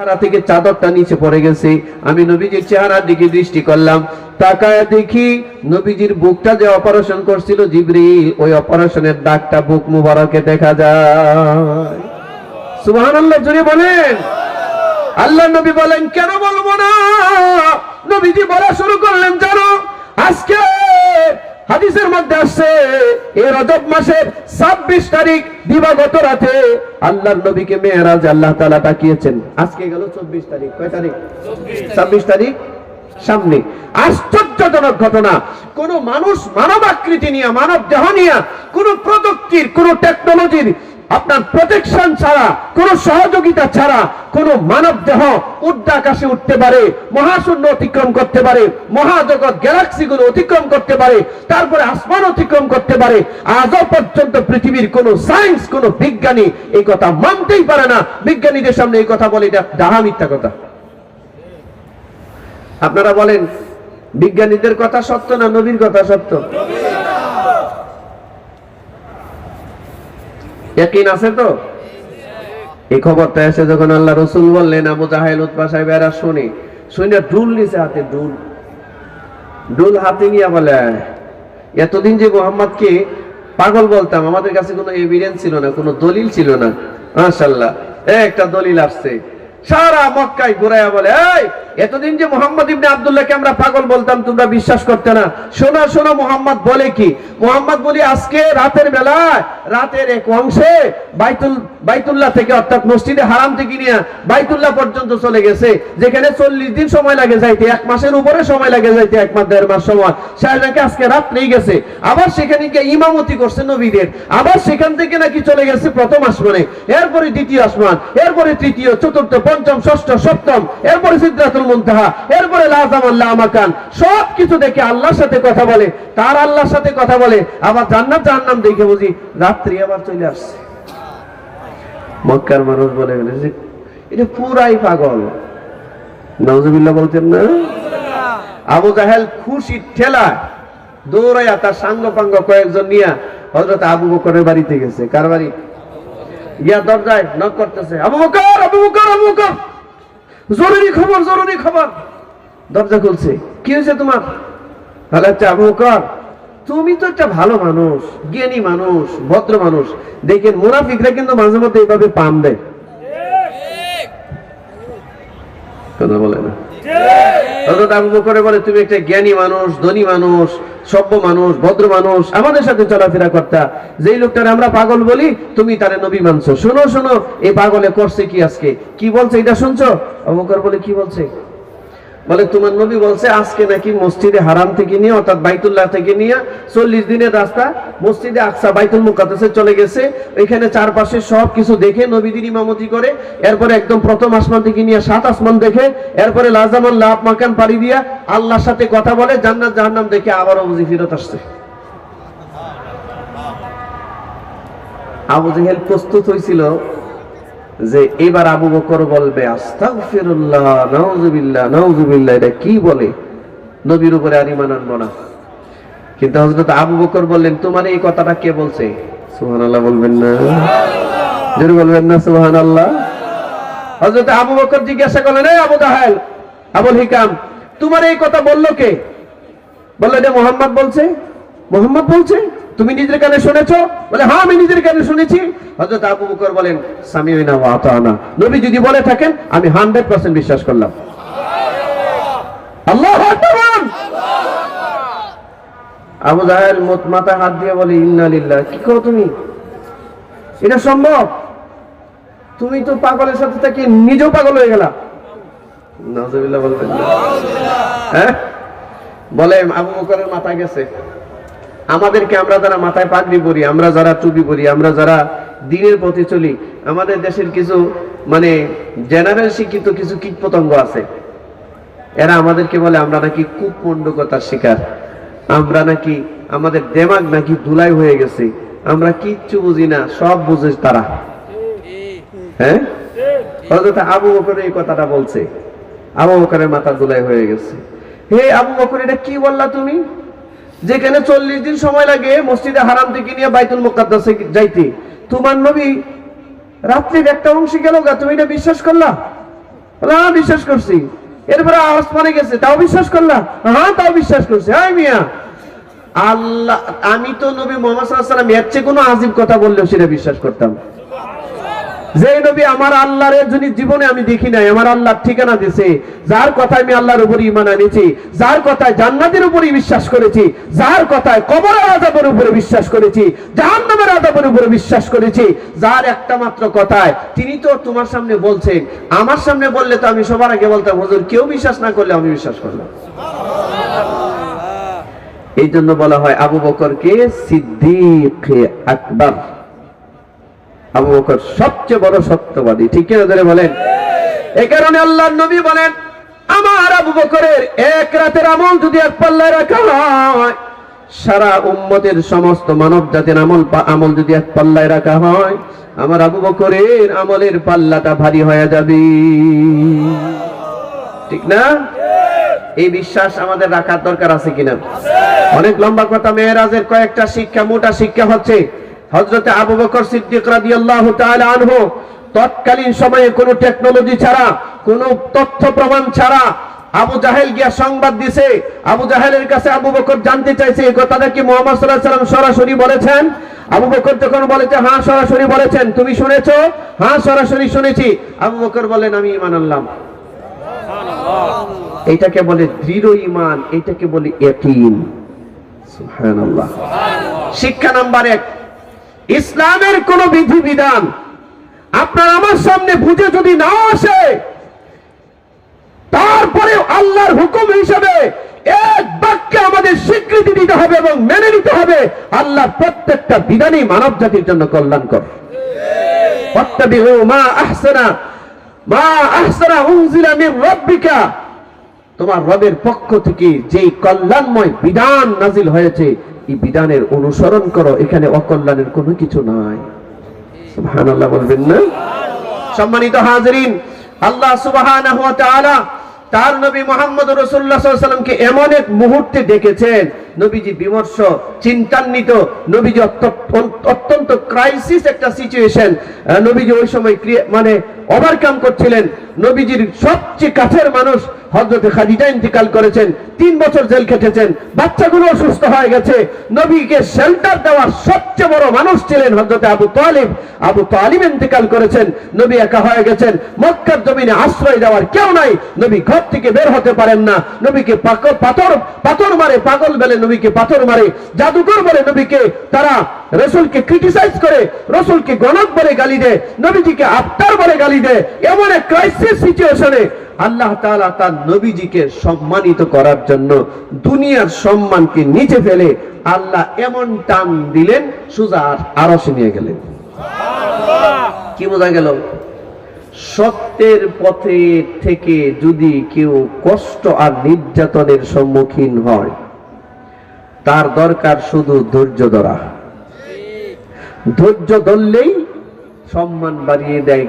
চেহারা থেকে চাদরটা নিচে পড়ে গেছে। আমি নবীজির চেহারার দিকে দৃষ্টি করলাম, তাকায় দেখি নবীজির বুকটা যে অপারেশন করছিল জিবরিল, ওই অপারেশনের দাগটা বুক মুবারকে দেখা যায়। সুবহানাল্লাহ, জোরে বলেন। আল্লাহ নবী বলেন, কেন বলবো না? নবীজি বলা শুরু করলেন, জানো আজকে হাদিসের মধ্যে আসছে এই রজব মাসের 26 তারিখ দিবাগত রাতে আল্লাহর নবীকে মেরাজ আল্লাহ তাআলা ডাকিয়েছেন। আজকে গেল 24 তারিখ, কয় তারিখ? 26 তারিখ সামনে। আশ্চর্যজনক ঘটনা, কোন মানুষ মানব আকৃতি নিয়ে, মানব দেহ নিয়ে, কোন প্রযুক্তির, কোন টেকনোলজির আপনার প্রোটেকশন ছাড়া, কোন সহযোগিতা ছাড়া কোন মানব দেহ উর্ধ্বাকাশে উঠতে পারে, মহাশূন্য অতিক্রম করতে পারে, মহাজগৎ গ্যালাক্সি গুলো অতিক্রম করতে পারে, তারপরে আসমান অতিক্রম করতে পারে। আজও পর্যন্ত পৃথিবীর কোন সায়েন্স, কোন বিজ্ঞানী এই কথা মানতেই পারে না। বিজ্ঞানীদের সামনে এই কথা বলে, এটা ডাহা মিথ্যা কথা। আপনারা বলেন, বিজ্ঞানীদের কথা সত্য না নবীর কথা সত্য? ইয়াকিন আছে তো? এই খবরটা এসে যখন আল্লাহ রাসূল বললেন, আবু জাহেল উতবা সাহেবেরা শুনে ডুল নিছে হাতে, ডুল হাতে নিয়ে বলে, এতদিন যে মুহাম্মদকে পাগল বলতাম, আমাদের কাছে কোনো এভিডেন্স ছিল না, কোনো দলিল ছিল না। মাশাআল্লাহ, একটা দলিল আসছে। সারা মক্কায় ঘুরাইয়া বলে, এই এতদিন যে মুহাম্মদ ইবনে আব্দুল্লাহকে আমরা পাগল বলতাম, তোমরা বিশ্বাস করতে না। শোনো শোনো, মুহাম্মদ বলে কি? মুহাম্মদ বলি, আজকে রাতের বেলায়, রাতের এক অংশে বাইতুল্লাহ থেকে, অর্থাৎ মসজিদে হারাম থেকে নিয়ে বাইতুল্লাহ পর্যন্ত চলে গেছে, যেখানে 40 দিন সময় লাগে যাইতে, 1 মাসের উপরে সময় লাগে যাইতে, 1 মাস 1.5 মাস সময়। নাকি আজকে রাত্রেই গেছে, আবার সেখানে গিয়ে ইমামতি করছে নবীদের, আবার সেখান থেকে নাকি চলে গেছে প্রথম আসমানে, এরপরে দ্বিতীয় আসমান, এরপরে তৃতীয়, চতুর্থ, পঞ্চম, ষষ্ঠ, সপ্তম, এরপরে সিদরাতুল মুনতাহা, এরপরে লা জামান লা মাকান। সবকিছু দেখে আল্লাহর সাথে কথা বলে, তার আল্লাহর সাথে কথা বলে, আবার জান্নাত জাহান্নাম দেখে বুঝি রাত্রি আবার চলে আসছে। মক্কার মানুষ বলে যে এটা পুরাই পাগল। নাউজুবিল্লাহ বলতেন না? আবু জাহেল খুশি ঠেলা দৌড়াইয়া তার সাঙ্গ পাঙ্গ কয়েকজন নিয়ে হযরত আবু বকরের বাড়িতে গেছে। কার বাড়ি? গিয়া দরজায় নক করতেছে, আবু বকর, আবু বকর, আবু বকর, জরুরি খবর, জরুরি খবর। দরজা খুলছে, কি হয়েছে তোমার? বলে, আবু বকর, তুমি তো একটা ভালো মানুষ, জ্ঞানী মানুষ, ভদ্র মানুষ। দেখেন মুনাফিকরা কিন্তু মাঝে মধ্যে এইভাবে পাম দেয়, কথা বলে না? হযরত আবু বকর বলে, তুমি একটা জ্ঞানী মানুষ, ধনী মানুষ, সভ্য মানুষ, ভদ্র মানুষ, আমাদের সাথে চলাফেরা করতা। যেই লোকটারে আমরা পাগল বলি, তুমি তারে নবী মানছো। শোনো শোনো, এই পাগলে করছে কি আজকে, কি বলছে এটা শুনছো? আবু বকর বলে, কি বলছে? বলে, তোমার নবী বলছে আজকে নাকি মসজিদে হারাম থেকে নিয়ে, অর্থাৎ বাইতুল্লাহ থেকে নিয়ে 40 দিনের রাস্তা মসজিদে আকসা বাইতুল মুকাদ্দাসে চলে গেছে। এখানে চারপাশে সব কিছু দেখে নবীদের ইমামতি করে, এরপরে একদম প্রথম আসমান থেকে নিয়ে 7 আসমান দেখে, এরপরে লা জামান লা মাকান পাড়ি দিয়া আল্লাহর সাথে কথা বলে, জান্নাত জাহান্নাম দেখে আবারও বুঝি ফিরত আসছে। আবু জাহেল প্রস্তুত হয়েছিল যে এবার আবু বকর বলবে আস্তাগফিরুল্লাহ, নাউযুবিল্লাহ, নাউযুবিল্লাহ, এটা কি বলে, নবীর উপরে আর ঈমান আনবো না। কিন্তু হযরত আবু বকর বললেন, তোমার এই কথাটা কে বলছে? সুবহানাল্লাহ বলবেন না? জোরে বলবেন না সুবহানাল্লাহ? হযরত আবু বকর জিজ্ঞাসা করলেন, এই আবু জাহেল, আবুল হিকাম, তোমার এই কথা বললো কে? বলল, এটা মুহাম্মদ বলছে। মুহাম্মদ বলছে? তুমি নিজের কানে শুনেছো? বলে, হ্যাঁ আমি নিজের কানে শুনেছি। হযরত আবু বকর বলেন, সামিউনা ওয়া আতানা, নবী যদি বলে থাকেন আমি 100% বিশ্বাস করলাম। আল্লাহু আকবার। আবু জাহেল মাথা হাত দিয়ে বলে, ইন্না লিল্লাহ, কি করো তুমি? এটা সম্ভব? তুমি তো পাগলের সাথে থেকে নিজেও পাগল হয়ে গেলা। নাউযুবিল্লাহ বলবেন না? হ্যাঁ, বলে আবু বকরের মাথা গেছে। আমাদেরকে, আমরা যারা মাথায় পাগড়ি পরি, আমরা যারা টুপি পরি, আমরা যারা দ্বীনের পথে চলি, আমাদের দেশের কিছু মানে জেনারেল শিক্ষিত কিছু কীট পতঙ্গ আছে, এরা আমাদেরকে বলে আমরা নাকি কূপমণ্ডকতার শিকার, আমরা নাকি, আমাদের দেমাগ নাকি ধুলাই হয়ে গেছে, আমরা কিচ্ছু বুঝি না, সব বুঝে তারা। হ্যাঁ, হযরত আবু বকর এই কথাটা বলছে, আবু বকরের মাথা ধুলাই হয়ে গেছে। হে আবু বকর, এটা কি বললা তুমি? যেখানে 40 দিন সময় লাগে মসজিদে হারাম থেকে নিয়ে বাইতুল মুকাদ্দাসে যাইতে, তোমার নবী রাত্রির একটা অংশে গেল গা, তুমি এটা বিশ্বাস করলা? বিশ্বাস করছি। এরপরে আসমানে গেছে, তাও বিশ্বাস করলাম? হ্যাঁ, তাও বিশ্বাস করছি। হ্যাঁ মিয়া, আল্লাহ, আমি তো নবী মুহাম্মদ সাল্লাল্লাহু আলাইহি ওয়াসাল্লাম এর চেয়ে কোনো আজীব কথা বললেও সেটা বিশ্বাস করতাম। যে নবী আমার আল্লাহর যিনি জীবনে আমি দেখি নাই, আমার আল্লাহর ঠিকানা দিয়েছে, যার কথায় আমি আল্লাহর উপরে ঈমান আনেছি, যার কথায় জান্নাতের উপরে বিশ্বাস করেছি, যার কথায় কবরের আযাবের উপরে বিশ্বাস করেছি, জাহান্নামের আযাবের উপরে বিশ্বাস করেছি, যার একটা মাত্র কথায় তিনি তো তোমার সামনে বলছেন, আমার সামনে বললে তো আমি সবার আগে বলতাম হুজুর, কেউ বিশ্বাস না করলে আমি বিশ্বাস করলাম। এই জন্য বলা হয় আবু বকরকে সিদ্দিক আকবর। আবু বকর সবচেয়ে বড় সত্যবাদী, ঠিক কিনা ধরে বলেন? এই কারণে আল্লাহর নবী বলেন, আমার আবু বকরের এক রাতের আমল যদি এক পাল্লায় রাখা হয়, সারা উম্মতের সমস্ত মানব জাতির আমল যদি এক পাল্লায় রাখা হয়, আমার আবু বকরের আমলের পাল্লাটা ভারী হয়ে যাবে। ঠিক না? এই বিশ্বাস আমাদের রাখার দরকার আছে কিনা? অনেক লম্বা কথা। মেরাজের কয়েকটা শিক্ষা, মোটা শিক্ষা হচ্ছে, হযরতে আবু বকর সিদ্দিক রাদিয়াল্লাহু তাআলা আনহু তৎকালীন সময়ে কোনো টেকনোলজি ছাড়া, কোনো তথ্য প্রমাণ ছাড়া আবু জাহেল গিয়া সংবাদ দিছে। আবু জাহেলের কাছে আবু বকর জানতে চাইছে এই কথাটা কি মুহাম্মদ সাল্লাল্লাহু আলাইহি ওয়াসাল্লাম সরাসরি বলেছেন? আবু বকর তখন বলেছে, হ্যাঁ সরাসরি বলেছেন। তুমি শুনেছো? হ্যাঁ সরাসরি শুনেছি। আবু বকর বলেন, আমি ঈমান আনলাম। এইটাকে বলে দৃঢ় ঈমান, এটাকে বলে ইয়াকিন। সুবহানাল্লাহ। শিক্ষা নাম্বার 1, ইসলামের কোন বিধি বিধান আপনার আমার সামনে বুঝে যদি না আসে, তারপরে আল্লাহর হুকুম হিসেবে এক বাক্যে আমাদের স্বীকৃতি দিতে হবে এবং মেনে নিতে হবে। আল্লাহর প্রত্যেকটা বিধানই মানব জাতির জন্য কল্যাণকর। ফাত্তাবিউ মা আহসানা উনজিলা মির রাব্বিকা, তোমার রবের পক্ষ থেকে যেই কল্যাণময় বিধান নাজিল হয়েছে, এই বিধানের অনুসরণ করো, এখানে অকল্যাণের কোনো কিছু নাই। সুবহানাল্লাহ বলবেন না? সম্মানিত হাজিরিন, আল্লাহ সুবহানাহু ওয়া তাআলা তার নবী মুহাম্মদ রাসূলুল্লাহ সাল্লাল্লাহু আলাইহি ওয়াসাল্লামকে এমন এক মুহূর্তে দেখেছেন, নবীজি বিমর্ষ, চিন্তান্বিত, নবীজি অত্যন্ত ক্রাইসিস একটা সিচুয়েশন, নবীজি ওই সময় মানে ওভারকাম করছিলেন। নবীজির সবচেয়ে কাছের মানুষ হযরত খাদিজা ইন্তেকাল করেছেন, 3 বছর জেল খেটেছেন, বাচ্চাগুলো অসুস্থ হয়ে গেছে। নবীকে শেল্টার দেওয়ার সবচেয়ে বড় মানুষ ছিলেন হযরত আবু তালিব। আবু তালিব ইন্তেকাল করেছেন, নবী একা হয়ে গেছেন। মক্কার জমিনে আশ্রয় দেওয়ার কেউ নাই, নবী ঘর থেকে বের হতে পারেন না। নবীকে পাথর মারে, পাগল বলে নবীকে পাথর মারে, জাদুকর বলে নবীকে, তারা রাসূলকে ক্রিটিসাইজ করে, রাসূলকে গণক বলে গালি দেয়, নবীজিকে আফতার বলে গালি দেয়। এমন এক ক্রাইসিস সিচুয়েশনে আল্লাহ তাআলা তার নবীজিকে সম্মানিত করার জন্য দুনিয়ার সম্মানকে নিচে ফেলে আল্লাহ এমন টান দিলেন, সোজা আরশে নিয়ে গেলেন। কি বোঝা গেল? সত্যের পথে থেকে যদি কেউ কষ্ট আর নির্যাতনের সম্মুখীন হয়, তার দরকার শুধু ধৈর্য ধরা। ধৈর্য ধরলেই সম্মান বাড়িয়ে দেয়।